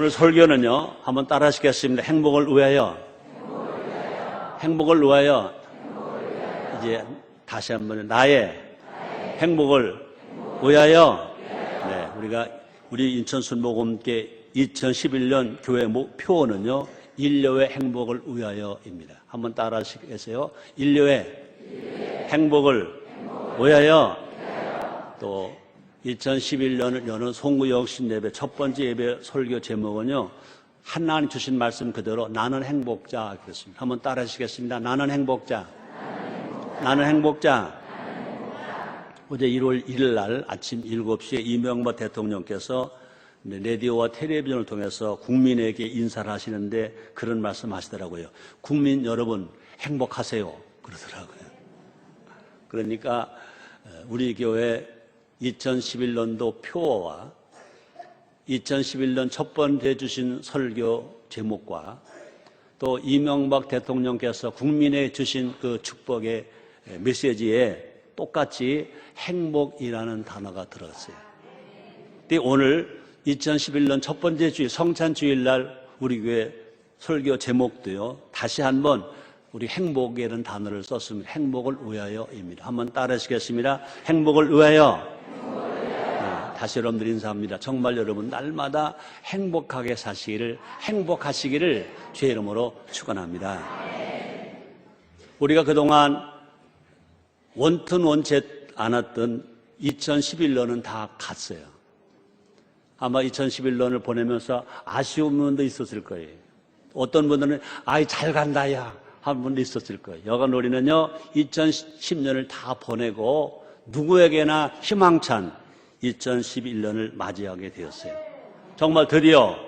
오늘 설교는요, 한번 따라 하시겠습니다. 행복을 위하여. 행복을 위하여. 이제 다시 한번 나의 행복을 위하여. 네, 우리 인천 순복음교회 2011년 교회 목표는요, 인류의 행복을 위하여입니다. 한번 따라 하시겠어요? 인류의 행복을 위하여. 또 2011년을 여는 송구역 신예배 첫 번째 예배 설교 제목은요, 하나님 주신 말씀 그대로 나는 행복자 그랬습니다. 한번 따라 하시겠습니다. 나는 행복자. 나는 행복자. 어제 1월 1일 날 아침 7시에 이명박 대통령께서 라디오와 텔레비전을 통해서 국민에게 인사를 하시는데 그런 말씀 하시더라고요. 국민 여러분 행복하세요 그러더라고요. 그러니까 우리 교회 2011년도 표어와 2011년 첫 번째 주신 설교 제목과 또 이명박 대통령께서 국민에 주신 그 축복의 메시지에 똑같이 행복이라는 단어가 들어갔어요. 근데 오늘 2011년 첫 번째 주일 성찬주일날 우리 교회 설교 제목도요, 다시 한번 우리 행복이라는 단어를 썼습니다. 행복을 위하여입니다. 한번 따라 하시겠습니다. 행복을 위하여. 다시 여러분들 인사합니다. 정말 여러분 날마다 행복하게 사시기를, 행복하시기를 주의 이름으로 축원합니다. 우리가 그동안 원튼 원치 않았던 2011년은 다 갔어요. 아마 2011년을 보내면서 아쉬운 분도 있었을 거예요. 어떤 분들은 아이 잘 간다 야 한 분도 있었을 거예요. 여간 우리는요 2010년을 다 보내고 누구에게나 희망찬 2011년을 맞이하게 되었어요. 정말 드디어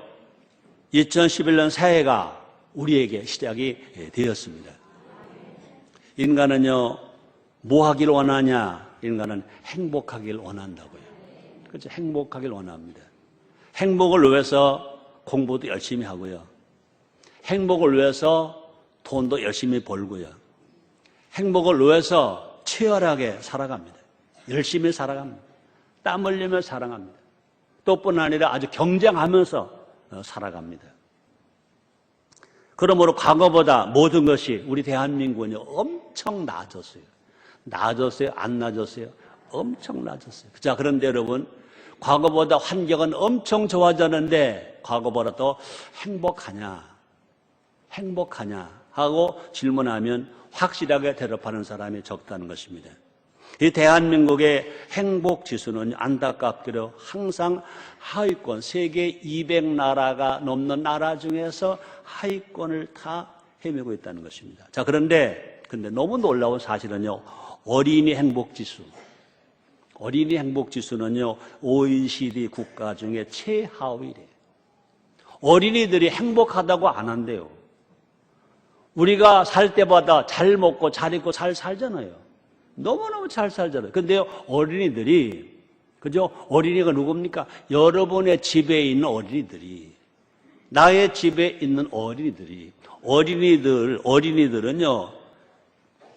2011년 새해가 우리에게 시작이 되었습니다. 인간은요 뭐 하길 원하냐? 인간은 행복하길 원한다고요. 그렇죠? 행복하길 원합니다. 행복을 위해서 공부도 열심히 하고요. 행복을 위해서 돈도 열심히 벌고요. 행복을 위해서 치열하게 살아갑니다. 열심히 살아갑니다. 땀 흘리며 살아갑니다. 또뿐 아니라 아주 경쟁하면서 살아갑니다. 그러므로 과거보다 모든 것이 우리 대한민국은요 엄청 나아졌어요. 나아졌어요? 안 나아졌어요? 엄청 나아졌어요. 자, 그런데 여러분, 과거보다 환경은 엄청 좋아졌는데 과거보다 더 행복하냐? 행복하냐? 하고 질문하면 확실하게 대답하는 사람이 적다는 것입니다. 이 대한민국의 행복 지수는 안타깝게도 항상 하위권, 세계 200나라가 넘는 나라 중에서 하위권을 다 헤매고 있다는 것입니다. 자, 그런데 너무 놀라운 사실은요, 어린이 행복 지수. 어린이 행복 지수는요, OECD 국가 중에 최하위래요. 어린이들이 행복하다고 안 한대요. 우리가 살 때보다 잘 먹고 잘 입고 잘 살잖아요. 너무너무 잘 살잖아요. 근데요, 어린이들이, 그죠? 어린이가 누굽니까? 여러분의 집에 있는 어린이들이, 나의 집에 있는 어린이들이, 어린이들은요,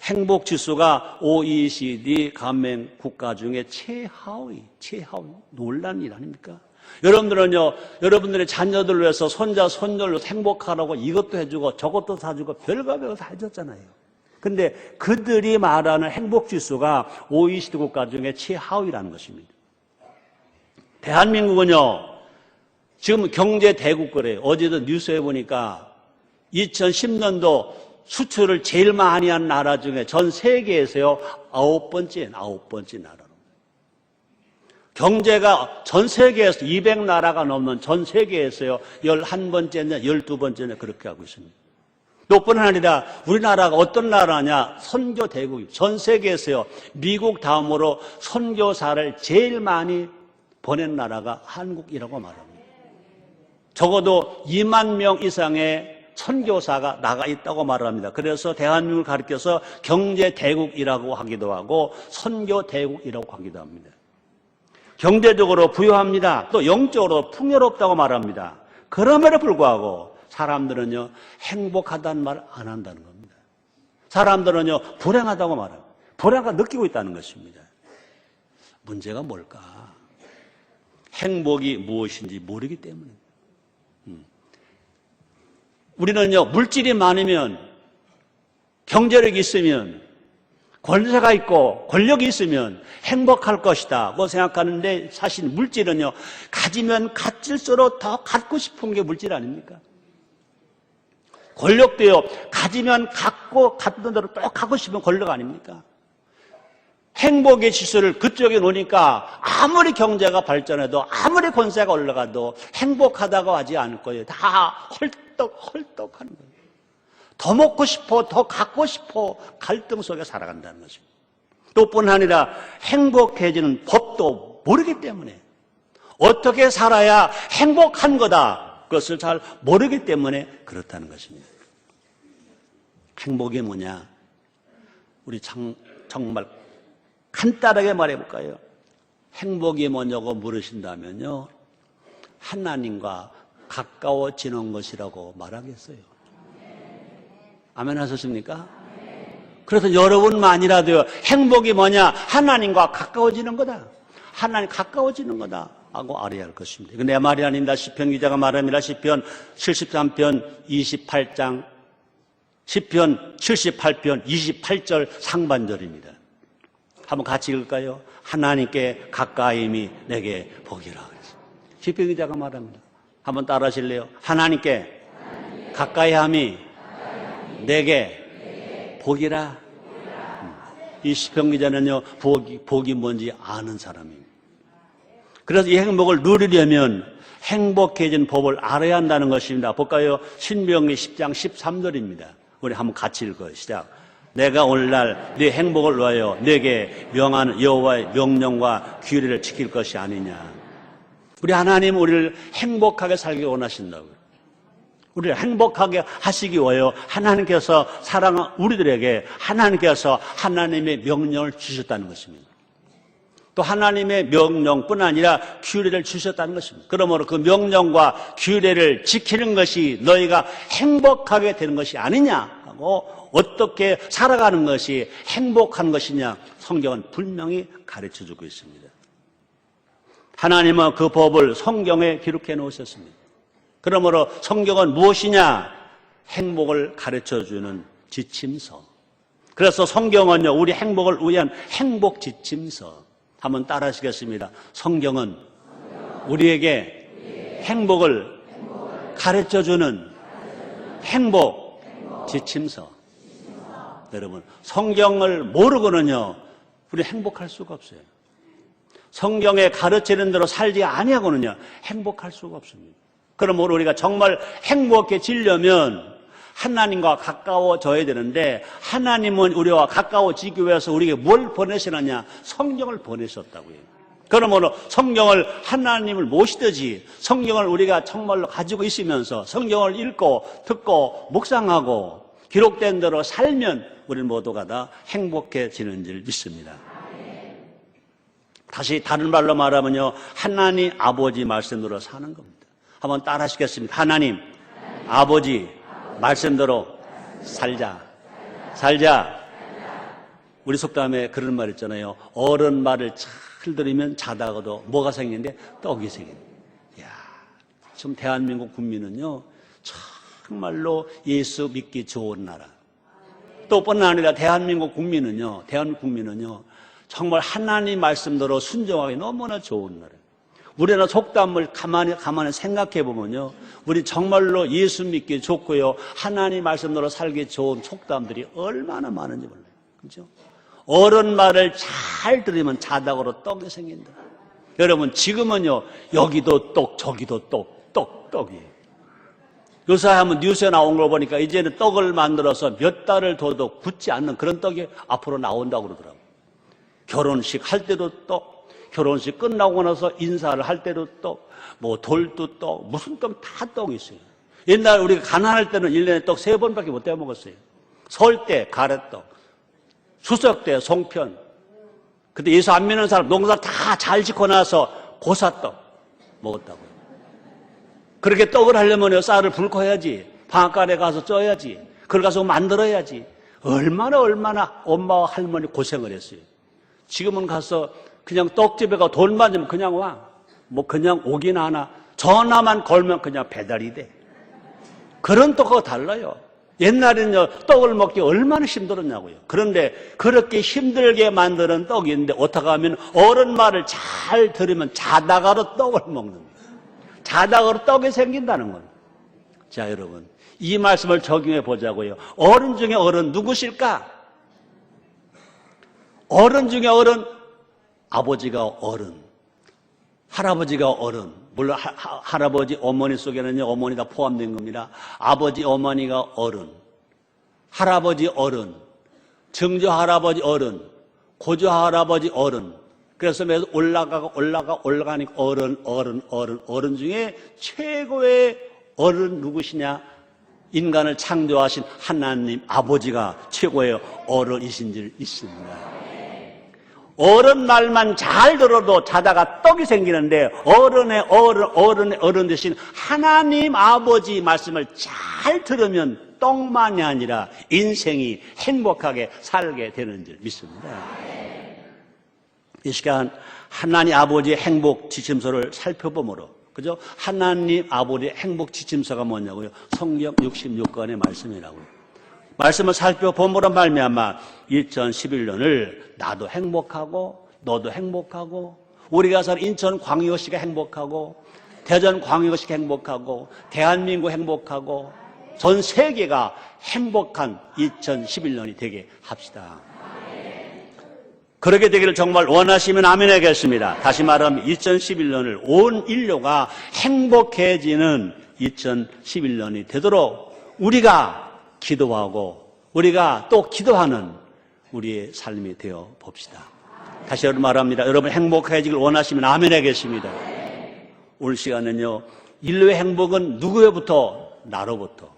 행복 지수가 OECD 가맹 국가 중에 최하위, 놀란 일 아닙니까? 여러분들은요, 여러분들의 자녀들을 위해서 손자, 손녀를 행복하라고 이것도 해주고 저것도 사주고 별거 다 해줬잖아요. 근데 그들이 말하는 행복 지수가 OECD 국가 중에 최하위라는 것입니다. 대한민국은요, 지금 경제 대국거래요. 어제도 뉴스에 보니까 2010년도 수출을 제일 많이 한 나라 중에 전 세계에서요, 9번째 나라로. 경제가 전 세계에서 200나라가 넘는 전 세계에서요, 11번째냐, 12번째냐 그렇게 하고 있습니다. 또뿐 아니라 우리나라가 어떤 나라냐? 선교 대국이에요. 전 세계에서요, 미국 다음으로 선교사를 제일 많이 보낸 나라가 한국이라고 말합니다. 적어도 2만 명 이상의 선교사가 나가 있다고 말합니다. 그래서 대한민국을 가리켜서 경제 대국이라고 하기도 하고 선교 대국이라고 하기도 합니다. 경제적으로 부유합니다. 또 영적으로 풍요롭다고 말합니다. 그럼에도 불구하고 사람들은요, 행복하다는 말 안 한다는 겁니다. 사람들은요, 불행하다고 말합니다. 불행을 느끼고 있다는 것입니다. 문제가 뭘까? 행복이 무엇인지 모르기 때문입니다. 우리는요, 물질이 많으면, 경제력이 있으면, 권세가 있고 권력이 있으면 행복할 것이다 고 생각하는데, 사실 물질은요, 가지면 가질수록 더 갖고 싶은 게 물질 아닙니까? 권력도요, 가지면 갖는 대로 또 갖고 싶은 권력 아닙니까? 행복의 지수를 그쪽에 놓으니까 아무리 경제가 발전해도, 아무리 권세가 올라가도 행복하다고 하지 않을 거예요. 다 헐떡헐떡하는 거예요. 더 먹고 싶어, 더 갖고 싶어, 갈등 속에 살아간다는 것입니다. 또 뿐 아니라 행복해지는 법도 모르기 때문에, 어떻게 살아야 행복한 거다, 그것을 잘 모르기 때문에 그렇다는 것입니다. 행복이 뭐냐? 우리 정말 간단하게 말해볼까요? 행복이 뭐냐고 물으신다면요, 하나님과 가까워지는 것이라고 말하겠어요. 아멘 하셨습니까? 그래서 여러분만이라도요, 행복이 뭐냐? 하나님과 가까워지는 거다. 하나님 가까워지는 거다 하고 알아야 할 것입니다. 이거 내 말이 아닙니다. 시편 기자가 말합니다. 시편 73편 28장, 시편 78편 28절 상반절입니다. 한번 같이 읽을까요? 하나님께 가까이임이 내게 복이라 그랬어요. 시편 기자가 말합니다. 한번 따라 하실래요? 하나님께 가까이함이 내게 복이라. 이 시편 기자는요, 복이 뭔지 아는 사람입니다. 그래서 이 행복을 누리려면 행복해진 법을 알아야 한다는 것입니다. 볼까요? 신명기 10장 13절입니다. 우리 한번 같이 읽어요. 시작. 내가 오늘날 네 행복을 위하여 네게 명하는 여호와의 명령과 규례를 지킬 것이 아니냐. 우리 하나님은 우리를 행복하게 살기 원하신다고요. 우리를 행복하게 하시기 위하여 하나님께서 사랑한 우리들에게 하나님께서 하나님의 명령을 주셨다는 것입니다. 또 하나님의 명령뿐 아니라 규례를 주셨다는 것입니다. 그러므로 그 명령과 규례를 지키는 것이 너희가 행복하게 되는 것이 아니냐 하고, 어떻게 살아가는 것이 행복한 것이냐, 성경은 분명히 가르쳐주고 있습니다. 하나님은 그 법을 성경에 기록해 놓으셨습니다. 그러므로 성경은 무엇이냐? 행복을 가르쳐주는 지침서. 그래서 성경은요, 우리 행복을 위한 행복 지침서. 한번 따라 하시겠습니다. 성경은 우리에게 행복을 가르쳐주는 행복 지침서. 여러분, 성경을 모르고는요, 우리 행복할 수가 없어요. 성경에 가르치는 대로 살지 아니하고는요, 행복할 수가 없습니다. 그러므로 우리가 정말 행복해지려면 하나님과 가까워져야 되는데, 하나님은 우리와 가까워지기 위해서 우리에게 뭘 보내시느냐? 성경을 보내셨다고요. 그러므로 성경을, 하나님을 모시듯이 성경을 우리가 정말로 가지고 있으면서 성경을 읽고 듣고 묵상하고 기록된 대로 살면 우리는 모두가 다 행복해지는 줄 믿습니다. 다시 다른 말로 말하면요, 하나님 아버지 말씀대로 사는 겁니다. 한번 따라 하시겠습니다. 하나님 아버지 말씀대로 살자. 우리 속담에 그런 말 있잖아요. 어른 말을 잘 들으면 자다가도 뭐가 생기는데? 떡이 생긴다. 이야, 지금 대한민국 국민은요, 정말로 예수 믿기 좋은 나라. 또 뿐 아니라 대한민국 국민은요, 정말 하나님 말씀대로 순종하기 너무나 좋은 나라. 우리나라 속담을 가만히 생각해 보면요, 우리 정말로 예수 믿기 좋고요, 하나님 말씀대로 살기 좋은 속담들이 얼마나 많은지 몰라요. 그렇죠? 어른 말을 잘 들으면 자다가로 떡이 생긴다. 여러분, 지금은요, 여기도 떡, 저기도 떡이에요. 요새 한번 뉴스에 나온 걸 보니까 이제는 떡을 만들어서 몇 달을 둬도 굳지 않는 그런 떡이 앞으로 나온다고 그러더라고요. 결혼식 할 때도 떡, 결혼식 끝나고 나서 인사를 할 때도 떡, 뭐 돌도 떡, 무슨 떡 다 떡이 있어요. 옛날 우리가 가난할 때는 1년에 떡 3번밖에 못 떼어 먹었어요. 설 때 가래떡, 추석 때 송편. 근데 예수 안 믿는 사람 농사 다 잘 짓고 나서 고사떡 먹었다고요. 그렇게 떡을 하려면 쌀을 붉혀야지, 방앗간에 가서 쪄야지, 그걸 가서 만들어야지. 얼마나 엄마와 할머니 고생을 했어요. 지금은 가서 그냥 떡집에 가서 돈만 주면 그냥 와. 뭐 그냥 오긴 하나. 전화만 걸면 그냥 배달이 돼. 그런 떡하고 달라요. 옛날에는요, 떡을 먹기 얼마나 힘들었냐고요. 그런데 그렇게 힘들게 만드는 떡이 있는데 어떻게 하면 어른 말을 잘 들으면 자다가로 떡을 먹는 거예요. 자다가로 떡이 생긴다는 거예요. 자, 여러분, 이 말씀을 적용해 보자고요. 어른 중에 어른 누구실까? 어른 중에 어른, 아버지가 어른, 할아버지가 어른. 물론 할아버지, 어머니 속에는요, 어머니 다 포함된 겁니다. 아버지, 어머니가 어른, 할아버지 어른, 증조 할아버지 어른, 고조 할아버지 어른. 그래서 매주 올라가니까 어른 중에 최고의 어른 누구시냐? 인간을 창조하신 하나님 아버지가 최고의 어른이신 줄 믿습니다. 어른 말만 잘 들어도 자다가 떡이 생기는데 어른의 어른 대신 하나님 아버지 말씀을 잘 들으면 떡만이 아니라 인생이 행복하게 살게 되는 줄 믿습니다. 이 시간 하나님 아버지의 행복 지침서를 살펴보므로, 그죠? 하나님 아버지의 행복 지침서가 뭐냐고요? 성경 66권의 말씀이라고요. 말씀을 살펴봄으로 말미암아 2011년을 나도 행복하고 너도 행복하고 우리가 사는 인천 광역시가 행복하고 대전 광역시가 행복하고 대한민국 행복하고 전 세계가 행복한 2011년이 되게 합시다. 그렇게 되기를 정말 원하시면 아멘 하겠습니다. 다시 말하면 2011년을 온 인류가 행복해지는 2011년이 되도록 우리가 기도하고 우리가 또 기도하는 우리의 삶이 되어 봅시다. 다시 말합니다. 여러분 행복해지길 원하시면 아멘 하겠습니다. 오늘 시간은요, 인류의 행복은 누구로부터? 나로부터.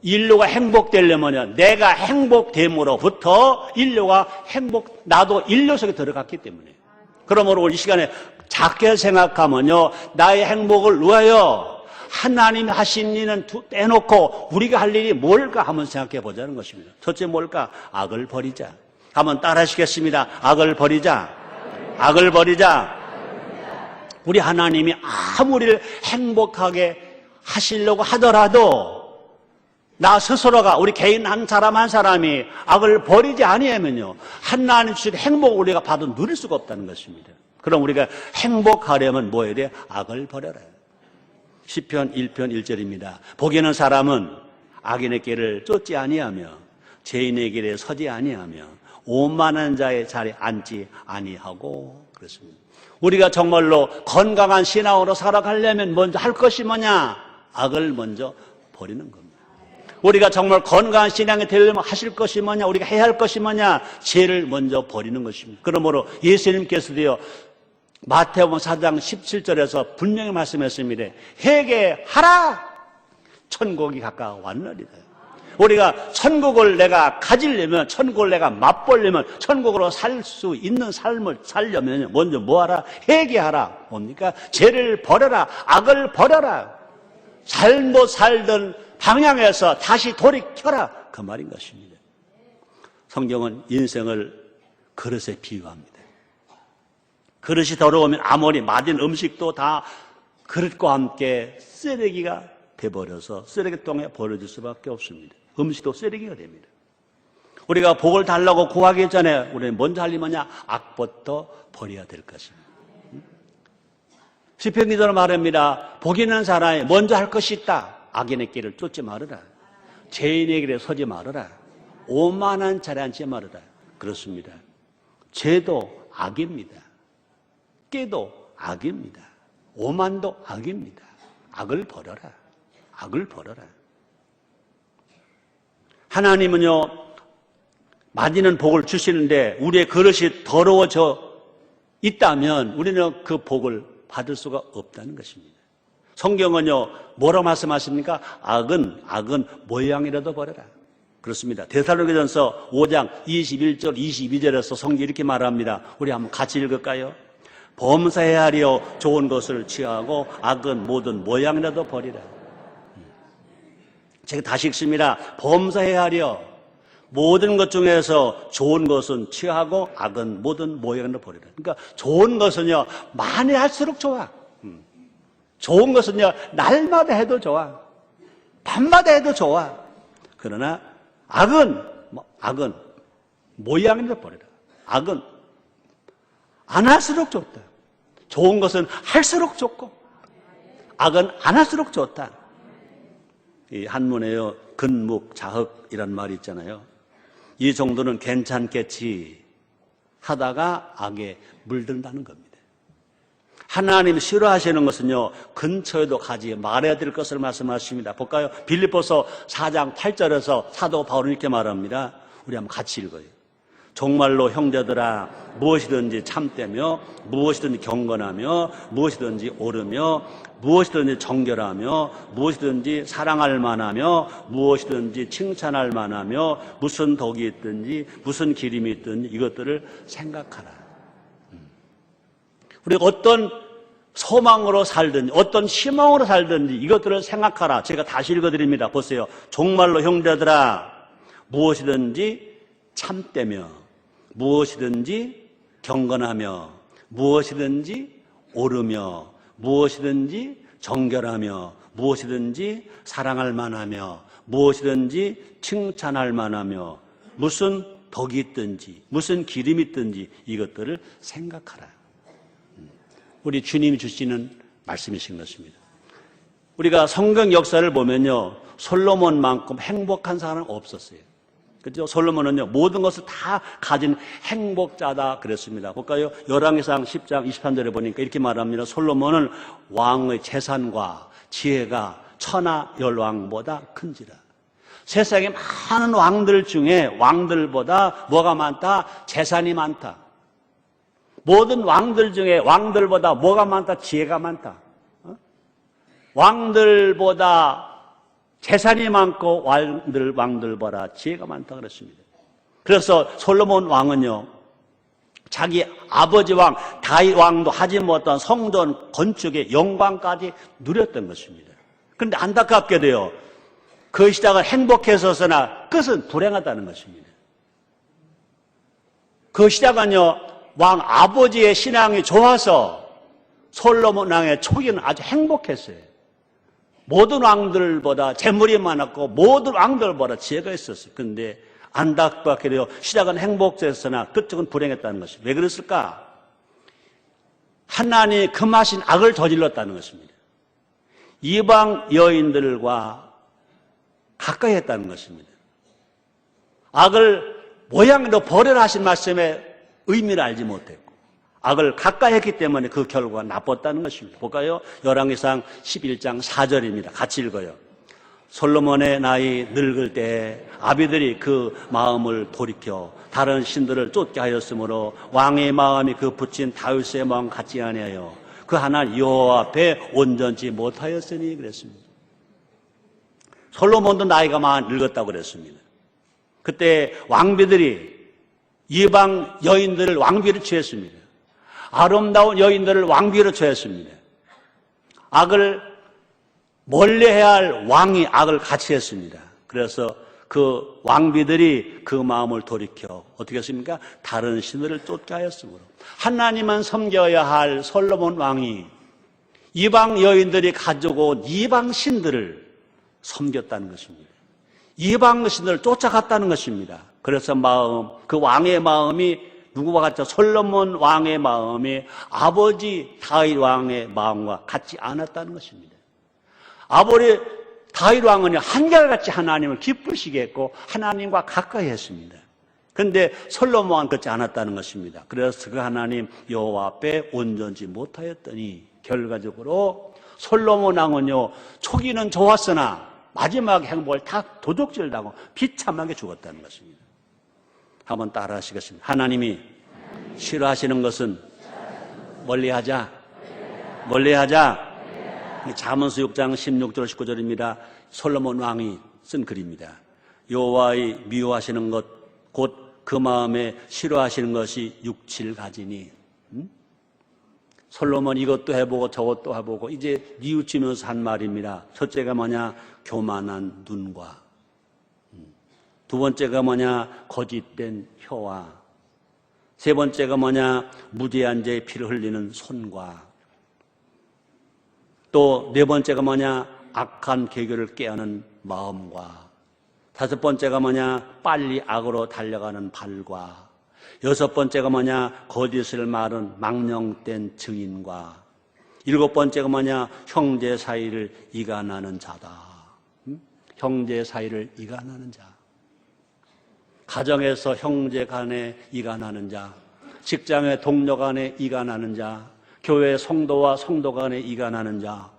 인류가 행복되려면요, 내가 행복됨으로부터 인류가 나도 인류 속에 들어갔기 때문에. 그러므로 오늘 이 시간에 작게 생각하면요, 나의 행복을 위하여 하나님 하신 일은 떼놓고 우리가 할 일이 뭘까 한번 생각해 보자는 것입니다. 첫째 뭘까? 악을 버리자. 한번 따라 하시겠습니다. 악을 버리자. 악을 버리자. 우리 하나님이 아무리 행복하게 하시려고 하더라도 나 스스로가 우리 개인 한 사람 한 사람이 악을 버리지 아니하면요, 하나님 주신 행복을 우리가 받아 누릴 수가 없다는 것입니다. 그럼 우리가 행복하려면 뭐 해야 돼? 악을 버려라. 시편 1편 1절입니다. 복 있는 사람은 악인의 길을 쫓지 아니하며 죄인의 길에 서지 아니하며 오만한 자의 자리에 앉지 아니하고 그렇습니다. 우리가 정말로 건강한 신앙으로 살아가려면 먼저 할 것이 뭐냐? 악을 먼저 버리는 겁니다. 우리가 정말 건강한 신앙이 되려면 하실 것이 뭐냐? 우리가 해야 할 것이 뭐냐? 죄를 먼저 버리는 것입니다. 그러므로 예수님께서도요, 마태복음 4장 17절에서 분명히 말씀했습니다. 회개하라! 천국이 가까워왔느니라. 우리가 천국을 내가 가지려면, 천국을 내가 맛보려면, 천국으로 살 수 있는 삶을 살려면 먼저 뭐하라? 회개하라. 뭡니까? 죄를 버려라. 악을 버려라. 잘못 살던 방향에서 다시 돌이켜라. 그 말인 것입니다. 성경은 인생을 그릇에 비유합니다. 그릇이 더러우면 아무리 맛있는 음식도 다 그릇과 함께 쓰레기가 돼버려서 쓰레기통에 버려질 수밖에 없습니다. 음식도 쓰레기가 됩니다. 우리가 복을 달라고 구하기 전에 우리는 먼저 할 일이 뭐냐? 악부터 버려야 될 것입니다. 시편 기자는 말합니다. 복 있는 사람이 먼저 할 것이 있다. 악인의 길을 쫓지 말아라. 죄인의 길에 서지 말아라. 오만한 자리에 앉지 말아라. 그렇습니다. 죄도 악입니다. 깨도 악입니다. 오만도 악입니다. 악을 버려라. 악을 버려라. 하나님은요, 많이는 복을 주시는데 우리의 그릇이 더러워져 있다면 우리는 그 복을 받을 수가 없다는 것입니다. 성경은요, 뭐라고 말씀하십니까? 악은 모양이라도 버려라. 그렇습니다. 데살로니가전서 5장 21절 22절에서 성경이 이렇게 말합니다. 우리 한번 같이 읽을까요? 범사해야 하려 좋은 것을 취하고 악은 모든 모양이라도 버리라. 제가 다시 읽습니다. 범사해야 하려 모든 것 중에서 좋은 것은 취하고 악은 모든 모양이라도 버리라. 그러니까 좋은 것은요, 많이 할수록 좋아. 좋은 것은요, 날마다 해도 좋아. 밤마다 해도 좋아. 그러나 악은 모양대로 버려라. 악은 안 할수록 좋다. 좋은 것은 할수록 좋고 악은 안 할수록 좋다. 이 한문에요 근묵자흑이란 말이 있잖아요. 이 정도는 괜찮겠지 하다가 악에 물든다는 겁니다. 하나님 싫어하시는 것은요 근처에도 가지 말아야 될 것을 말씀하십니다. 볼까요? 빌립보서 4장 8절에서 사도 바울은 이렇게 말합니다. 우리 한번 같이 읽어요. 정말로 형제들아 무엇이든지 참되며 무엇이든지 경건하며 무엇이든지 옳으며 무엇이든지 정결하며 무엇이든지 사랑할 만하며 무엇이든지 칭찬할 만하며 무슨 덕이 있든지 무슨 기림이 있든지 이것들을 생각하라. 우리가 어떤 소망으로 살든지 어떤 희망으로 살든지 이것들을 생각하라. 제가 다시 읽어드립니다. 보세요. 정말로 형제들아 무엇이든지 참되며 무엇이든지 경건하며 무엇이든지 옳으며 무엇이든지 정결하며 무엇이든지 사랑할 만하며 무엇이든지 칭찬할 만하며 무슨 덕이 있든지 무슨 기름이 있든지 이것들을 생각하라. 우리 주님이 주시는 말씀이신 것입니다. 우리가 성경 역사를 보면요 솔로몬만큼 행복한 사람은 없었어요. 그렇죠? 솔로몬은요 모든 것을 다 가진 행복자다 그랬습니다. 볼까요? 열왕기상 10장 23절에 보니까 이렇게 말합니다. 솔로몬은 왕의 재산과 지혜가 천하 열왕보다 큰지라. 세상에 많은 왕들 중에 왕들보다 뭐가 많다? 재산이 많다. 모든 왕들 중에 왕들보다 뭐가 많다? 지혜가 많다. 왕들보다 재산이 많고 왕들보다 지혜가 많다 그랬습니다. 그래서 솔로몬 왕은요 자기 아버지 왕 다윗 왕도 하지 못한 성전 건축의 영광까지 누렸던 것입니다. 그런데 안타깝게도요 그 시작은 행복했었으나 끝은 불행하다는 것입니다. 그 시작은요 왕 아버지의 신앙이 좋아서 솔로몬 왕의 초기는 아주 행복했어요. 모든 왕들보다 재물이 많았고 모든 왕들보다 지혜가 있었어요. 그런데 안타깝게도 시작은 행복했으나 끝은 불행했다는 것입니다. 왜 그랬을까? 하나님이 금하신 악을 저질렀다는 것입니다. 이방 여인들과 가까이 했다는 것입니다. 악을 모양으로 버려라 하신 말씀에 의미를 알지 못했고 악을 가까이 했기 때문에 그 결과가 나빴다는 것입니다. 볼까요? 열왕기상 11장 4절입니다. 같이 읽어요. 솔로몬의 나이 늙을 때 아비들이 그 마음을 돌이켜 다른 신들을 쫓게 하였으므로 왕의 마음이 그 붙인 다윗의 마음 같지 아니하여 그 하나님 여호와 앞에 온전치 못하였으니 그랬습니다. 솔로몬도 나이가 많이 늙었다고 그랬습니다. 그때 왕비들이 이방 여인들을 왕비로 취했습니다. 아름다운 여인들을 왕비로 취했습니다. 악을 멀리해야 할 왕이 악을 같이 했습니다. 그래서 그 왕비들이 그 마음을 돌이켜 어떻게 했습니까? 다른 신들을 쫓게 하였으므로 하나님만 섬겨야 할 솔로몬 왕이 이방 여인들이 가지고 온 이방 신들을 섬겼다는 것입니다. 이방 신들을 쫓아갔다는 것입니다. 그래서 그 왕의 마음이 누구와 같죠? 솔로몬 왕의 마음이 아버지 다윗 왕의 마음과 같지 않았다는 것입니다. 아버지 다윗 왕은 한결같이 하나님을 기쁘시게 했고 하나님과 가까이 했습니다. 그런데 솔로몬 왕은 그렇지 않았다는 것입니다. 그래서 그 하나님 여호와 앞에 온전치 못하였더니 결과적으로 솔로몬 왕은요 초기는 좋았으나 마지막 행복을 다 도둑질당하고 비참하게 죽었다는 것입니다. 한번 따라 하시겠습니다. 하나님이 싫어하시는 것은 멀리하자. 잠언서 6장 16절 19절입니다. 솔로몬 왕이 쓴 글입니다. 여호와의 미워하시는 것 곧 그 마음에 싫어하시는 것이 6, 7가지니 솔로몬 이것도 해보고 저것도 해보고 이제 뉘우치면서 한 말입니다. 첫째가 뭐냐? 교만한 눈과 두 번째가 뭐냐? 거짓된 혀와 세 번째가 뭐냐? 무죄한 자의 피를 흘리는 손과 또 네 번째가 뭐냐? 악한 계교를 깨하는 마음과, 다섯 번째가 뭐냐? 빨리 악으로 달려가는 발과, 여섯 번째가 뭐냐? 거짓을 말은 망령된 증인과, 일곱 번째가 뭐냐? 형제 사이를 이간하는 자다. 형제 사이를 이간하는 자. 가정에서 형제 간에 이간하는 자, 직장의 동료 간에 이간하는 자, 교회 성도와 성도 간에 이간하는 자,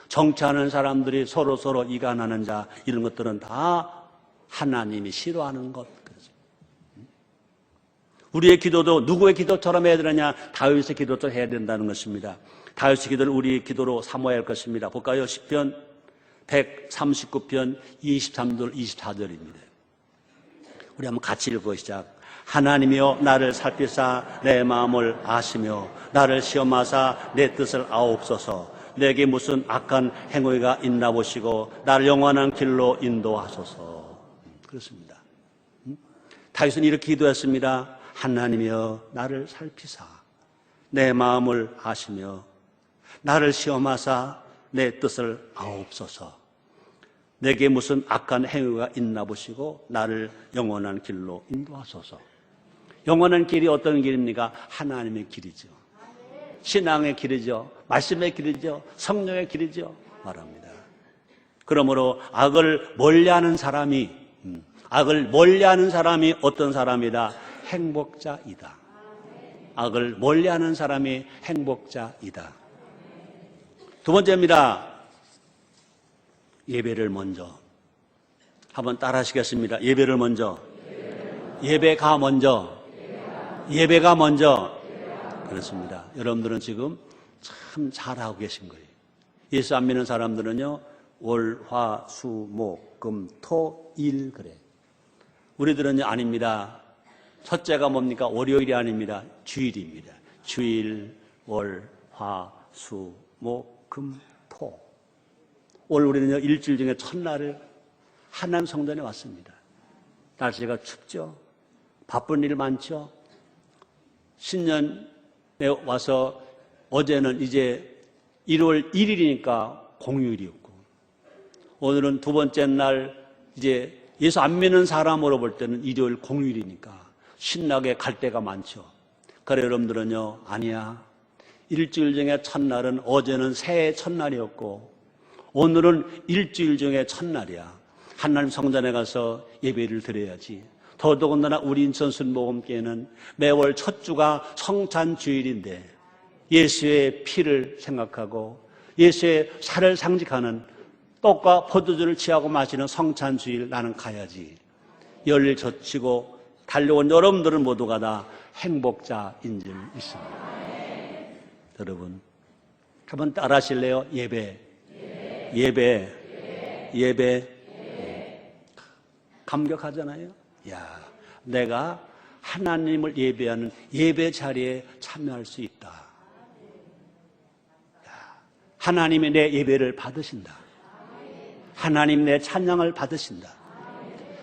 정치하는 사람들이 서로 이간하는 자, 이런 것들은 다 하나님이 싫어하는 것. 우리의 기도도 누구의 기도처럼 해야 되느냐? 다윗의 기도처럼 해야 된다는 것입니다. 다윗의 기도를 우리의 기도로 삼아야 할 것입니다. 볼까요? 시편 139편 23절 24절입니다. 우리 한번 같이 읽어 시작. 하나님이여 나를 살피사 내 마음을 아시며 나를 시험하사 내 뜻을 아옵소서. 내게 무슨 악한 행위가 있나 보시고 나를 영원한 길로 인도하소서. 그렇습니다. 다윗은 이렇게 기도했습니다. 하나님이여 나를 살피사 내 마음을 아시며 나를 시험하사 내 뜻을 아옵소서. 내게 무슨 악한 행위가 있나 보시고 나를 영원한 길로 인도하소서. 영원한 길이 어떤 길입니까? 하나님의 길이죠. 신앙의 길이죠. 말씀의 길이죠. 성령의 길이죠. 말합니다. 그러므로 악을 멀리하는 사람이 어떤 사람이다? 행복자이다. 악을 멀리하는 사람이 행복자이다. 두 번째입니다. 예배를 먼저. 한번 따라 하시겠습니다. 예배를 먼저. 예배가 먼저. 예배가 먼저. 그렇습니다. 여러분들은 지금 참 잘하고 계신 거예요. 예수 안 믿는 사람들은요, 월, 화, 수, 목, 금, 토, 일 그래. 우리들은요, 아닙니다. 첫째가 뭡니까? 월요일이 아닙니다. 주일입니다. 주일, 월, 화, 수, 목, 금, 토. 오늘 우리는요, 일주일 중에 첫날을 하나님 성전에 왔습니다. 날씨가 춥죠? 바쁜 일 많죠? 신년에 와서 어제는 이제 1월 1일이니까 공휴일이었고, 오늘은 두 번째 날 이제 예수 안 믿는 사람으로 볼 때는 일요일 공휴일이니까 신나게 갈 때가 많죠. 그래 여러분들은요, 아니야. 일주일 중에 첫날은 어제는 새해 첫날이었고 오늘은 일주일 중에 첫날이야. 하나님 성전에 가서 예배를 드려야지. 더더군다나 우리 인천 순복음교회는 매월 첫 주가 성찬주일인데 예수의 피를 생각하고 예수의 살을 상징하는 떡과 포도주를 취하고 마시는 성찬주일 나는 가야지. 열일 젖히고 달려온 여러분들은 모두가 다 행복자인 줄 믿습니다. 여러분 한번 따라 하실래요? 예배. 감격하잖아요. 야, 내가 하나님을 예배하는 예배 자리에 참여할 수 있다. 야, 하나님이 내 예배를 받으신다. 하나님 내 찬양을 받으신다.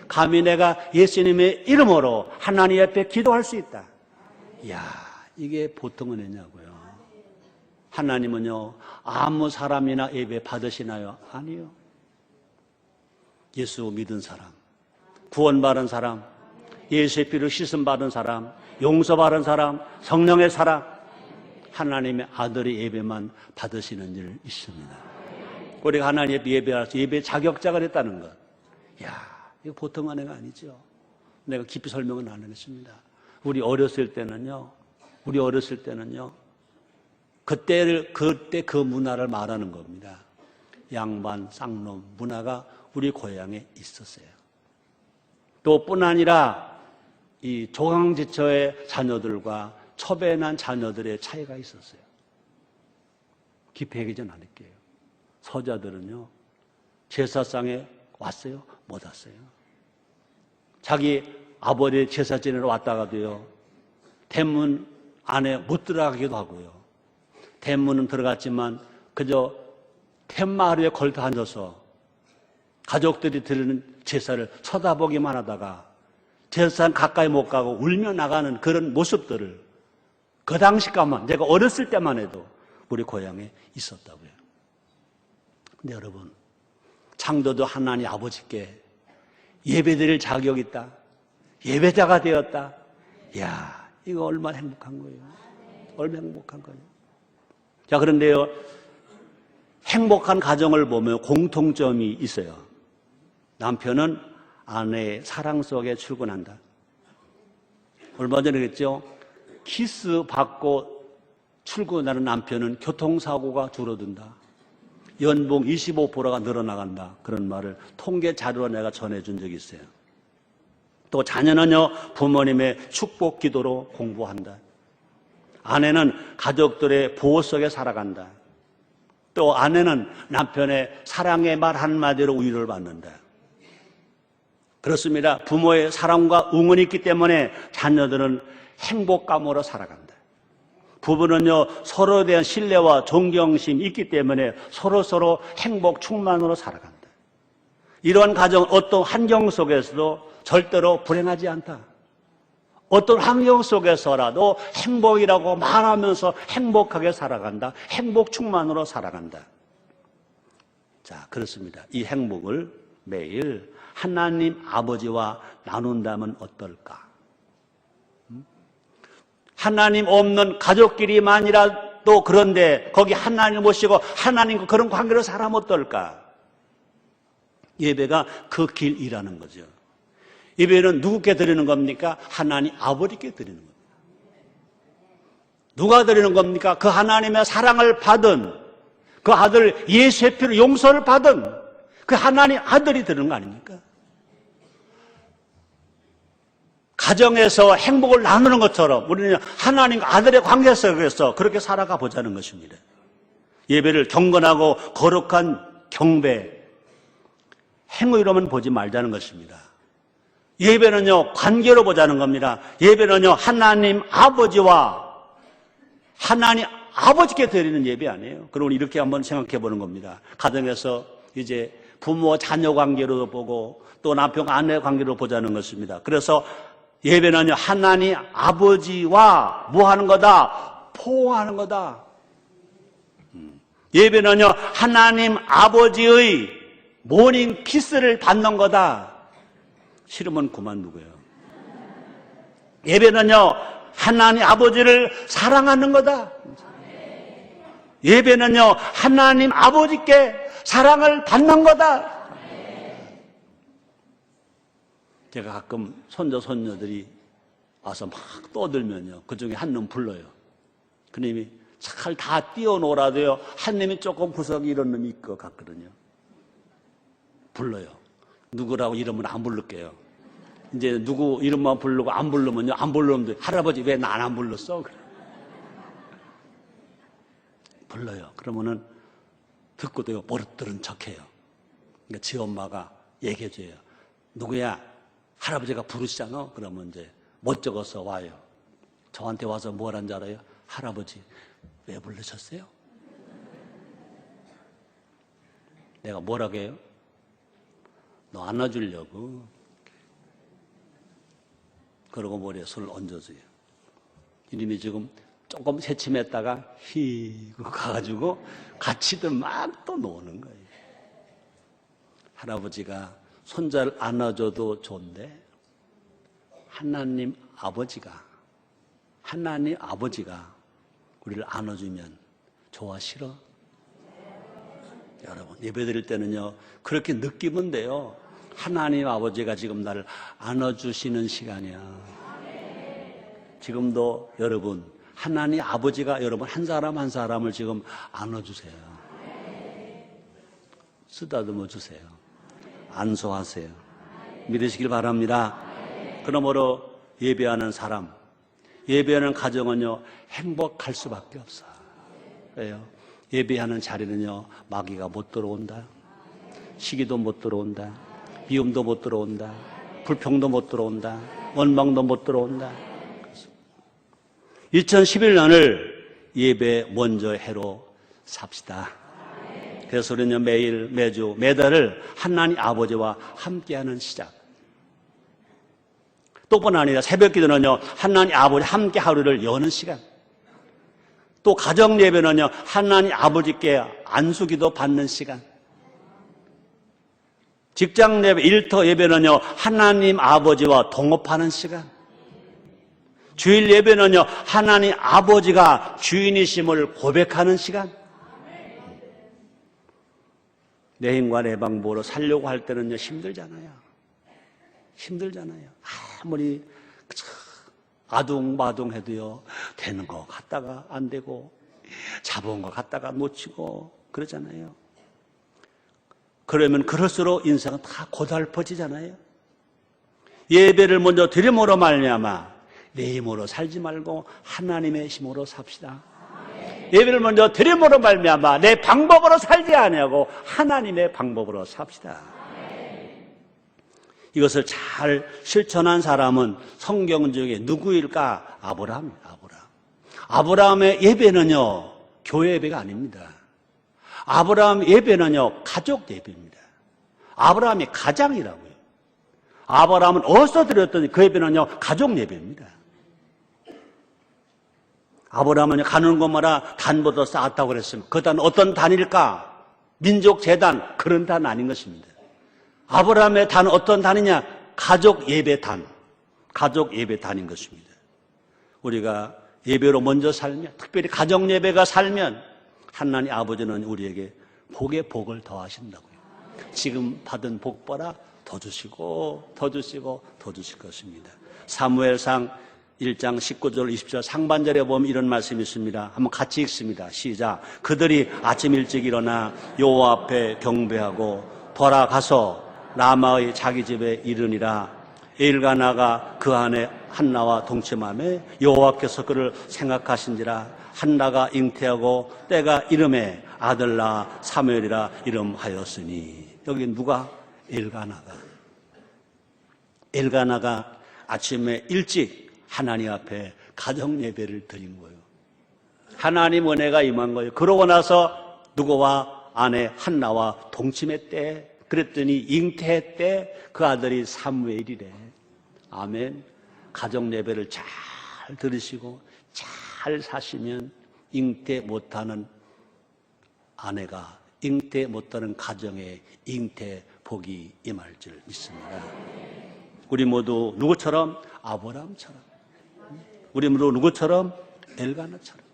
감히 내가 예수님의 이름으로 하나님 앞에 기도할 수 있다. 이야, 이게 보통 은혜냐고요. 하나님은요, 아무 사람이나 예배 받으시나요? 아니요. 예수 믿은 사람, 구원받은 사람, 예수의 피로 씻음받은 사람, 용서받은 사람, 성령의 사람, 하나님의 아들의 예배만 받으시는 줄 있습니다. 우리가 하나님 앞에 예배하서 예배 자격자가 됐다는 것. 이야, 이거 보통 은혜가 아니죠. 내가 깊이 설명은 안 하겠습니다. 우리 어렸을 때는요, 그때 그 문화를 말하는 겁니다. 양반, 쌍놈 문화가 우리 고향에 있었어요. 또 뿐 아니라 이 조강지처의 자녀들과 첩에난 자녀들의 차이가 있었어요. 깊이 얘기 좀 안 할게요. 서자들은요, 제사상에 왔어요? 못 왔어요. 자기 아버지 제사 지내러 왔다가도요, 대문 안에 못 들어가기도 하고요. 대문은 들어갔지만 그저 툇마루에 걸터 앉아서 가족들이 드리는 제사를 쳐다보기만 하다가 제사상 가까이 못 가고 울며 나가는 그런 모습들을 그 당시까만, 제가 어렸을 때만 해도 우리 고향에 있었다고요. 근데 여러분, 창조주 하나님 아버지께 예배드릴 자격이 있다. 예배자가 되었다. 이야, 이거 얼마나 행복한 거예요. 얼마나 행복한 거예요. 자, 그런데요, 행복한 가정을 보면 공통점이 있어요. 남편은 아내의 사랑 속에 출근한다. 얼마 전에 그랬죠? 키스 받고 출근하는 남편은 교통사고가 줄어든다. 연봉 25%가 늘어나간다. 그런 말을 통계 자료로 내가 전해준 적이 있어요. 또 자녀는요, 부모님의 축복 기도로 공부한다. 아내는 가족들의 보호 속에 살아간다. 또 아내는 남편의 사랑의 말 한마디로 위로를 받는다. 그렇습니다. 부모의 사랑과 응원이 있기 때문에 자녀들은 행복감으로 살아간다. 부부는요, 서로에 대한 신뢰와 존경심이 있기 때문에 서로 행복 충만으로 살아간다. 이러한 가정, 어떤 환경 속에서도 절대로 불행하지 않다. 어떤 환경 속에서라도 행복이라고 말하면서 행복하게 살아간다. 행복 충만으로 살아간다. 자, 그렇습니다. 이 행복을 매일 하나님 아버지와 나눈다면 어떨까? 하나님 없는 가족끼리만이라도 그런데 거기 하나님 모시고 하나님과 그런 관계로 살아면 어떨까? 예배가 그 길이라는 거죠. 예배는 누구께 드리는 겁니까? 하나님 아버지께 드리는 겁니다. 누가 드리는 겁니까? 그 하나님의 사랑을 받은 그 아들 예수의 피로 용서를 받은 그 하나님 아들이 드리는 거 아닙니까? 가정에서 행복을 나누는 것처럼 우리는 하나님과 아들의 관계 속에서 그렇게 살아가 보자는 것입니다. 예배를 경건하고 거룩한 경배, 행위로만 보지 말자는 것입니다. 예배는요, 관계로 보자는 겁니다. 예배는요, 하나님 아버지와 하나님 아버지께 드리는 예배 아니에요. 그럼 이렇게 한번 생각해 보는 겁니다. 가정에서 이제 부모 자녀 관계로 보고 또 남편 아내 관계로 보자는 것입니다. 그래서 예배는요, 하나님 아버지와 뭐 하는 거다? 포옹하는 거다. 예배는요, 하나님 아버지의 모닝 키스를 받는 거다. 싫으면 그만 두고요. 예배는요, 하나님 아버지를 사랑하는 거다. 예배는요, 하나님 아버지께 사랑을 받는 거다. 제가 가끔 손자, 손녀들이 와서 막 떠들면요, 그 중에 한 놈 불러요. 그 놈이 잘 다 뛰어놀아도요, 한 놈이 조금 구석이 이런 놈이 있을 것 같거든요. 불러요. 누구라고 이름은 안 부를게요. 이제 누구 이름만 부르고 안 부르면요, 안 부르면 할아버지 왜 난 안 불렀어? 불러요. 그러면은 듣고도 버릇 들은 척해요. 그러니까 지 엄마가 얘기해줘요. 누구야? 할아버지가 부르시잖아. 그러면 이제 멋쩍어서 와요. 저한테 와서 뭘 한 줄 알아요? 할아버지 왜 부르셨어요? 내가 뭐라고 해요? 너 안아주려고. 그러고 머리에 손을 얹어줘요. 이놈이 지금 조금 새침했다가 휘고 가가지고 같이들 막 또 노는 거예요. 할아버지가 손자를 안아줘도 좋은데 하나님 아버지가 우리를 안아주면 좋아 싫어? 여러분, 예배드릴 때는요, 그렇게 느끼면 돼요. 하나님 아버지가 지금 나를 안아주시는 시간이야. 지금도 여러분, 하나님 아버지가 여러분 한 사람 한 사람을 지금 안아주세요. 쓰다듬어 주세요. 안수하세요. 믿으시길 바랍니다. 그러므로 예배하는 사람, 예배하는 가정은요, 행복할 수밖에 없어요. 왜요? 예배하는 자리는요, 마귀가 못 들어온다. 시기도 못 들어온다. 비움도 못 들어온다. 불평도 못 들어온다. 원망도 못 들어온다. 2011년을 예배 먼저 해로 삽시다. 그래서 우리는 매일, 매주, 매달을 하나님 아버지와 함께하는 시작. 또뿐 아니라 새벽 기도는요, 하나님 아버지 함께 하루를 여는 시간. 또 가정 예배는요, 하나님 아버지께 안수기도 받는 시간. 직장 예배, 일터 예배는요, 하나님 아버지와 동업하는 시간. 주일 예배는요, 하나님 아버지가 주인이심을 고백하는 시간. 내 힘과 내 방법으로 살려고 할 때는요, 힘들잖아요. 아무리 아둥바둥해도요, 되는 거 같다가 안 되고, 잡은 거 같다가 놓치고, 그러잖아요. 그러면 그럴수록 인생은 다 고달퍼지잖아요. 예배를 먼저 드림으로 말미암아 내 힘으로 살지 말고 하나님의 힘으로 삽시다. 예배를 먼저 드림으로 말미암아 내 방법으로 살지 아니하고 하나님의 방법으로 삽시다. 이것을 잘 실천한 사람은 성경 중에 누구일까? 아브라함입니다. 아브라함의 예배는요, 교회 예배가 아닙니다. 아브라함 예배는요, 가족 예배입니다. 아브라함이 가장이라고요. 아브라함은 어디서 드렸더니 그 예배는요, 가족 예배입니다. 아브라함은 가는 곳마다 단보다 쌓았다고 그랬으면 그 단 어떤 단일까? 민족 재단, 그런 단 아닌 것입니다. 아브라함의 단 어떤 단이냐? 가족 예배단, 가족 예배단인 것입니다. 우리가 예배로 먼저 살면, 특별히 가정 예배가 살면 하나님 아버지는 우리에게 복에 복을 더하신다고요. 지금 받은 복보다 더 주시고 더 주시고 더 주실 것입니다. 사무엘상 1장 19절 20절 상반절에 보면 이런 말씀이 있습니다. 한번 같이 읽습니다. 시작. 그들이 아침 일찍 일어나 여호와 앞에 경배하고 돌아가서 라마의 자기 집에 이르니라. 엘가나가 그 안에 한나와 동침하며 여호와께서 그를 생각하신지라. 한나가 잉태하고 때가 이름에 아들 낳아 사무엘이라 이름하였으니. 여기 누가? 엘가나가 아침에 일찍 하나님 앞에 가정 예배를 드린 거예요. 하나님 은혜가 임한 거예요. 그러고 나서 누구와? 아내 한나와 동침했대. 그랬더니 잉태했대. 그 아들이 사무엘이래. 아멘. 가정 예배를 잘 들으시고 잘 사시면 잉태 못하는 아내가, 잉태 못하는 가정에 잉태 복이 임할 줄 믿습니다. 우리 모두 누구처럼? 아브라함처럼. 우리 모두 누구처럼? 엘가나처럼.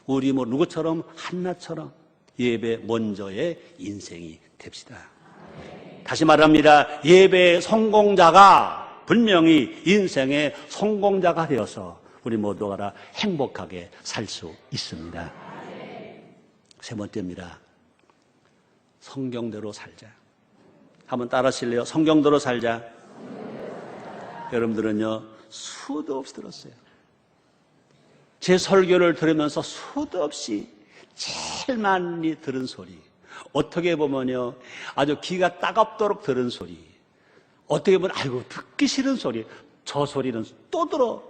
우리 모두 누구처럼? 한나처럼 예배 먼저의 인생이 됩시다. 다시 말합니다. 예배의 성공자가 분명히 인생의 성공자가 되어서 우리 모두가 다 행복하게 살 수 있습니다. 세 번째입니다. 성경대로 살자. 한번 따라 하실래요? 성경대로 살자. 여러분들은요, 수도 없이 들었어요. 제 설교를 들으면서 수도 없이 제일 많이 들은 소리. 어떻게 보면요, 아주 귀가 따갑도록 들은 소리. 어떻게 보면, 아이고, 듣기 싫은 소리. 저 소리는 또 들어.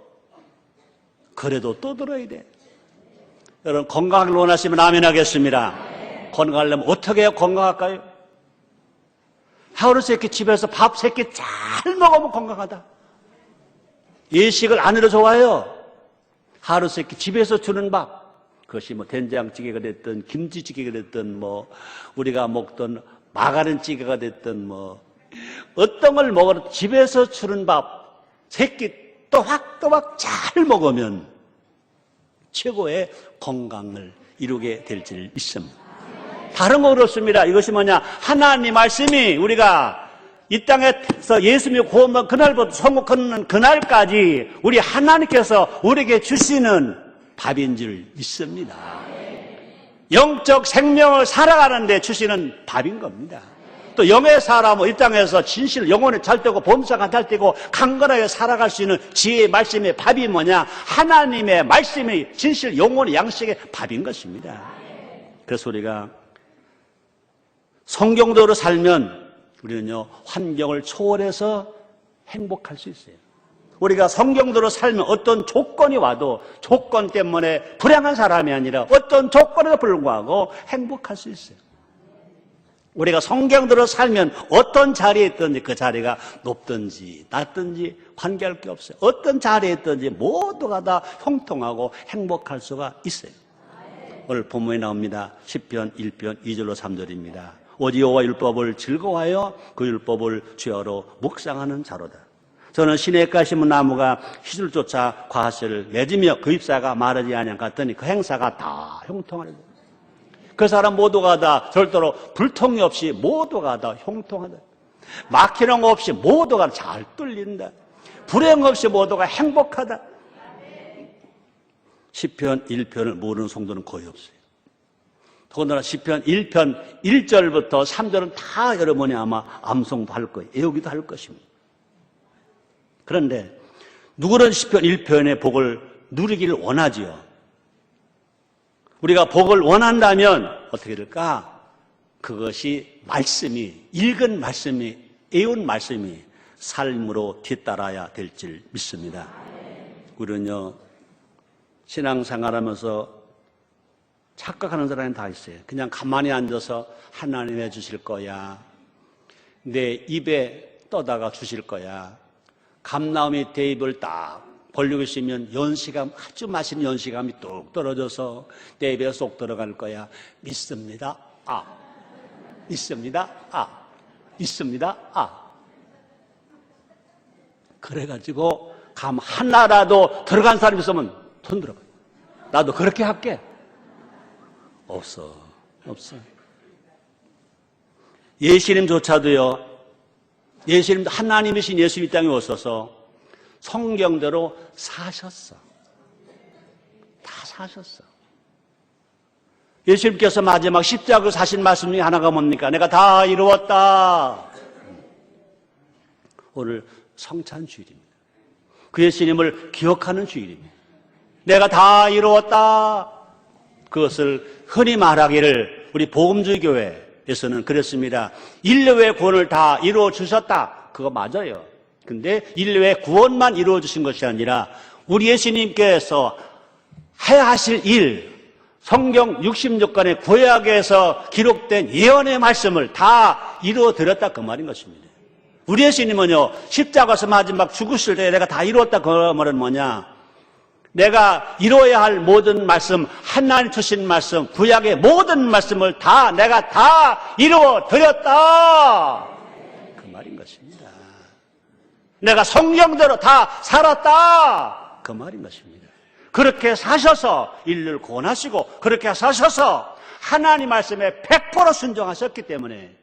그래도 또 들어야 돼. 여러분, 건강을 원하시면 아멘 하겠습니다. 건강하려면 어떻게 해야 건강할까요? 하루 세끼 집에서 밥 세끼 잘 먹으면 건강하다. 예식을 안 해도 좋아요. 하루 세끼 집에서 주는 밥. 그것이 뭐 된장찌개가 됐든 김치찌개가 됐든 뭐 우리가 먹던 마가린찌개가 됐든 뭐 어떤 걸 먹어도 집에서 주는 밥 세끼 또박또박 잘 먹으면 최고의 건강을 이루게 될 줄 믿습니다. 다른 거 그렇습니다. 이것이 뭐냐? 하나님 말씀이 우리가 이 땅에서 예수님이 구원받은 그날부터 성공하는 그날까지 우리 하나님께서 우리에게 주시는 밥인 줄 믿습니다. 영적 생명을 살아가는 데 주시는 밥인 겁니다. 또 영의 사람은 이 땅에서 진실, 영혼이 잘 되고 범사가 잘 되고 강건하게 살아갈 수 있는 지혜의 말씀의 밥이 뭐냐? 하나님의 말씀이 진실, 영혼의 양식의 밥인 것입니다. 그래서 우리가 성경대로 살면 우리는요, 환경을 초월해서 행복할 수 있어요. 우리가 성경대로 살면 어떤 조건이 와도 조건 때문에 불행한 사람이 아니라 어떤 조건에도 불구하고 행복할 수 있어요. 우리가 성경대로 살면 어떤 자리에 있든지 그 자리가 높든지 낮든지 관계할 게 없어요. 어떤 자리에 있든지 모두가 다 형통하고 행복할 수가 있어요. 오늘 본문에 나옵니다. 시편 1편 2절로 3절입니다. 오직 여호와 율법을 즐거워하여 그 율법을 죄어로 묵상하는 자로다. 저는 시냇가에 심은 나무가 시들조차 과실을 맺으며 그 잎사가 마르지 아니한 같더니 그 행사가 다 형통하리라. 그 사람 모두가 다 절대로 불통이 없이 모두가 다 형통하다. 막히는 거 없이 모두가 잘 뚫린다. 불행 없이 모두가 행복하다. 시편 1편을 모르는 성도는 거의 없어요. 더군다나 시편 1편 1절부터 3절은 다 여러분이 아마 암송도 할 거예요. 애우기도 할 것입니다. 그런데 누구는 시편 1편의 복을 누리기를 원하지요. 우리가 복을 원한다면 어떻게 될까? 그것이 말씀이, 읽은 말씀이, 애운 말씀이 삶으로 뒤따라야 될 줄 믿습니다. 우리는요, 신앙생활하면서 착각하는 사람이 다 있어요. 그냥 가만히 앉아서 하나님 해주실 거야. 내 입에 떠다가 주실 거야. 감나무 밑에 입을 딱 벌리고 있으면 연시감, 아주 맛있는 연시감이 뚝 떨어져서 내 입에 쏙 들어갈 거야. 믿습니다. 아. 믿습니다. 아. 믿습니다. 아. 그래가지고 감 하나라도 들어간 사람이 있으면 손 들어가. 나도 그렇게 할게. 없어. 예수님조차도요, 예수님도 하나님이신 예수님 이 땅에 오셔서 성경대로 사셨어. 다 사셨어. 예수님께서 마지막 십자가로 사신 말씀 중에 하나가 뭡니까? 내가 다 이루었다. 오늘 성찬 주일입니다. 그 예수님을 기억하는 주일입니다. 내가 다 이루었다. 그것을 흔히 말하기를 우리 복음주의 교회에서는 그랬습니다. 인류의 구원을 다 이루어 주셨다. 그거 맞아요. 근데 인류의 구원만 이루어 주신 것이 아니라 우리 예수님께서 해야 하실 일, 성경 66권의 구약에서 기록된 예언의 말씀을 다 이루어 드렸다 그 말인 것입니다. 우리 예수님은요, 십자가에서 마지막 죽으실 때 내가 다 이루었다 그 말은 뭐냐? 내가 이루어야 할 모든 말씀, 하나님 주신 말씀, 구약의 모든 말씀을 다 내가 다 이루어 드렸다 그 말인 것입니다. 내가 성경대로 다 살았다 그 말인 것입니다. 그렇게 사셔서 인류를 구원하시고 그렇게 사셔서 하나님 말씀에 100% 순종하셨기 때문에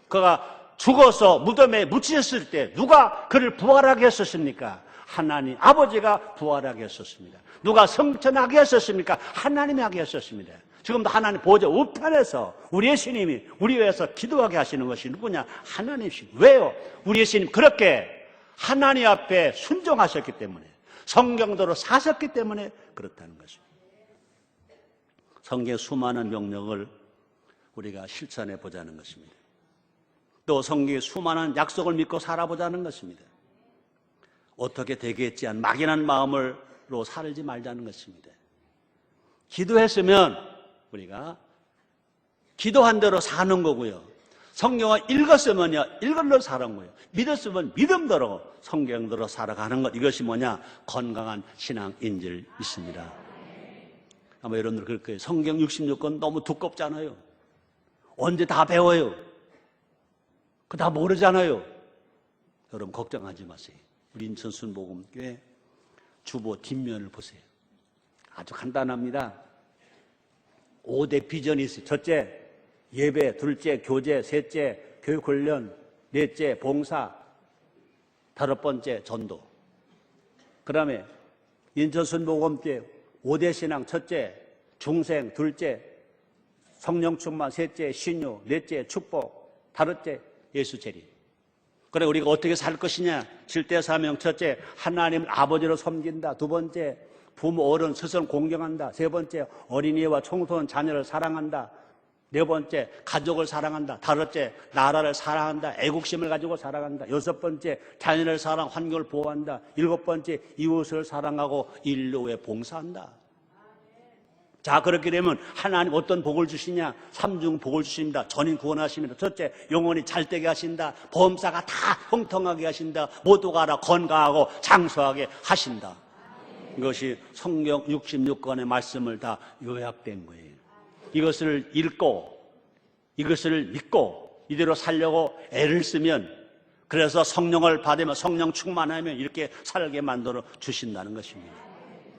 그가 죽어서 무덤에 묻혔을 때 누가 그를 부활하게 했었습니까? 하나님 아버지가 부활하게 했었습니다. 누가 성천하게 했었습니까? 하나님이 하게 했었습니다. 지금도 하나님 보좌 우편에서 우리 예수님이 우리 위해서 기도하게 하시는 것이 누구냐? 하나님이시. 왜요? 우리 예수님 그렇게 하나님 앞에 순종하셨기 때문에, 성경대로 사셨기 때문에 그렇다는 것입니다. 성경의 수많은 명령을 우리가 실천해 보자는 것입니다. 또 성경의 수많은 약속을 믿고 살아보자는 것입니다. 어떻게 되겠지 한 막연한 마음으로 살지 말자는 것입니다. 기도했으면 우리가 기도한 대로 사는 거고요. 성경을 읽었으면요, 읽은 대로 사는 거예요. 믿었으면 믿음대로 성경대로 살아가는 것. 이것이 뭐냐? 건강한 신앙인 줄 믿습니다. 아마 여러분들 그럴 거예요. 성경 66권 너무 두껍잖아요. 언제 다 배워요? 그거 다 모르잖아요. 여러분 걱정하지 마세요. 우리 인천 순복음교회 주보 뒷면을 보세요. 아주 간단합니다. 5대 비전이 있어요. 첫째, 예배. 둘째, 교제. 셋째, 교육훈련. 넷째, 봉사. 다섯 번째, 전도. 그 다음에 인천 순복음교회 5대 신앙. 첫째, 중생. 둘째, 성령 충만. 셋째, 신유. 넷째, 축복. 다섯째, 예수 재림. 그래 우리가 어떻게 살 것이냐? 7대 사명. 첫째, 하나님을 아버지로 섬긴다. 두 번째, 부모 어른 스승 공경한다. 세 번째, 어린이와 청소년 자녀를 사랑한다. 네 번째, 가족을 사랑한다. 다섯째, 나라를 사랑한다. 애국심을 가지고 사랑한다. 여섯 번째, 자연을 사랑, 환경을 보호한다. 일곱 번째, 이웃을 사랑하고 인류에 봉사한다. 자, 그렇게 되면 하나님 어떤 복을 주시냐? 삼중 복을 주십니다. 전인 구원하십니다. 첫째, 영혼이 잘되게 하신다. 범사가 다 형통하게 하신다. 모두가 다 건강하고 장수하게 하신다. 이것이 성경 66권의 말씀을 다 요약된 거예요. 이것을 읽고 이것을 믿고 이대로 살려고 애를 쓰면, 그래서 성령을 받으면 성령 충만하면 이렇게 살게 만들어 주신다는 것입니다.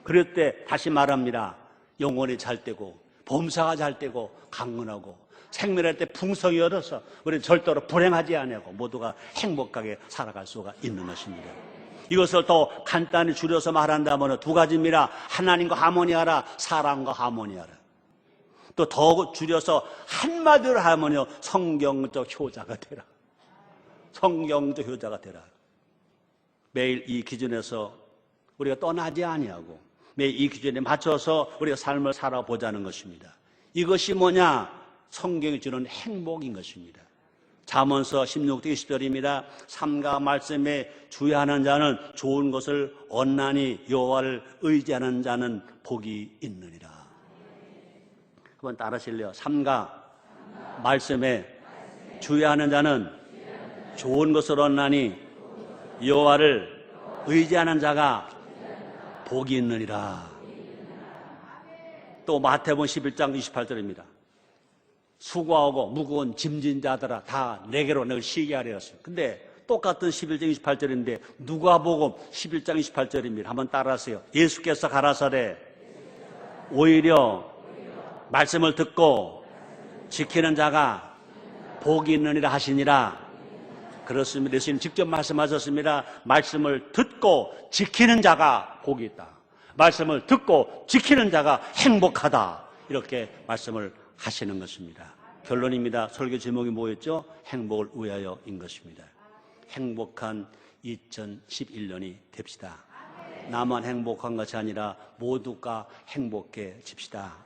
그럴 때 다시 말합니다. 영혼이 잘 되고 범사가 잘 되고 강건하고 생명할 때 풍성이 얻어서 우리 절대로 불행하지 아니하고 모두가 행복하게 살아갈 수가 있는 것입니다. 이것을 더 간단히 줄여서 말한다면 두 가지입니다. 하나님과 하모니하라, 사람과 하모니하라. 또 더 줄여서 한마디로 하면요, 성경적 효자가 되라. 성경적 효자가 되라. 매일 이 기준에서 우리가 떠나지 아니하고 매일 이 기준에 맞춰서 우리가 삶을 살아보자는 것입니다. 이것이 뭐냐? 성경이 주는 행복인 것입니다. 잠언서 16장 20절입니다. 삼가 말씀에 주의하는 자는 좋은 것을 얻나니 여호와를 의지하는 자는 복이 있느니라. 한번 따라하실래요? 삼가 말씀에 주의하는 자는 좋은 것을 얻나니 여호와를 의지하는 자가 복이 있느니라. 또 마태복음 11장 28절입니다. 수고하고 무거운 짐진 자들아 다 내게로 늘 쉬게 하려 했어요. 근데 똑같은 11장 28절인데 누가복음 11장 28절입니다. 한번 따라하세요. 예수께서 가라사대 오히려 말씀을 듣고 지키는 자가 복이 있느니라 하시니라. 그렇습니다. 예수님 직접 말씀하셨습니다. 말씀을 듣고 지키는 자가 복이 있다. 말씀을 듣고 지키는 자가 행복하다. 이렇게 말씀을 하시는 것입니다. 결론입니다. 설교 제목이 뭐였죠? 행복을 위하여인 것입니다. 행복한 2011년이 됩시다. 나만 행복한 것이 아니라 모두가 행복해집시다.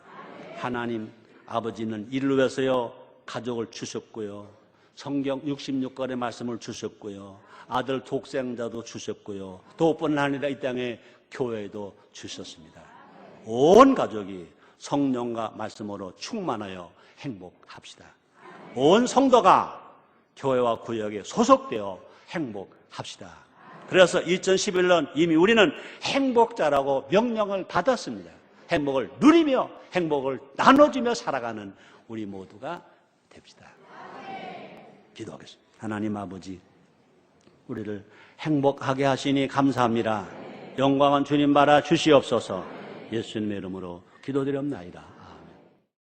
하나님 아버지는 이를 위해서요 가족을 주셨고요, 성경 66권의 말씀을 주셨고요, 아들 독생자도 주셨고요, 또뿐 아니라 이 땅에 교회도 주셨습니다. 온 가족이 성령과 말씀으로 충만하여 행복합시다. 온 성도가 교회와 구역에 소속되어 행복합시다. 그래서 2011년 이미 우리는 행복자라고 명령을 받았습니다. 행복을 누리며 행복을 나눠주며 살아가는 우리 모두가 됩시다. 기도하겠습니다. 하나님 아버지, 우리를 행복하게 하시니 감사합니다. 영광은 주님 받아 주시옵소서. 예수님의 이름으로 기도드렸나이다.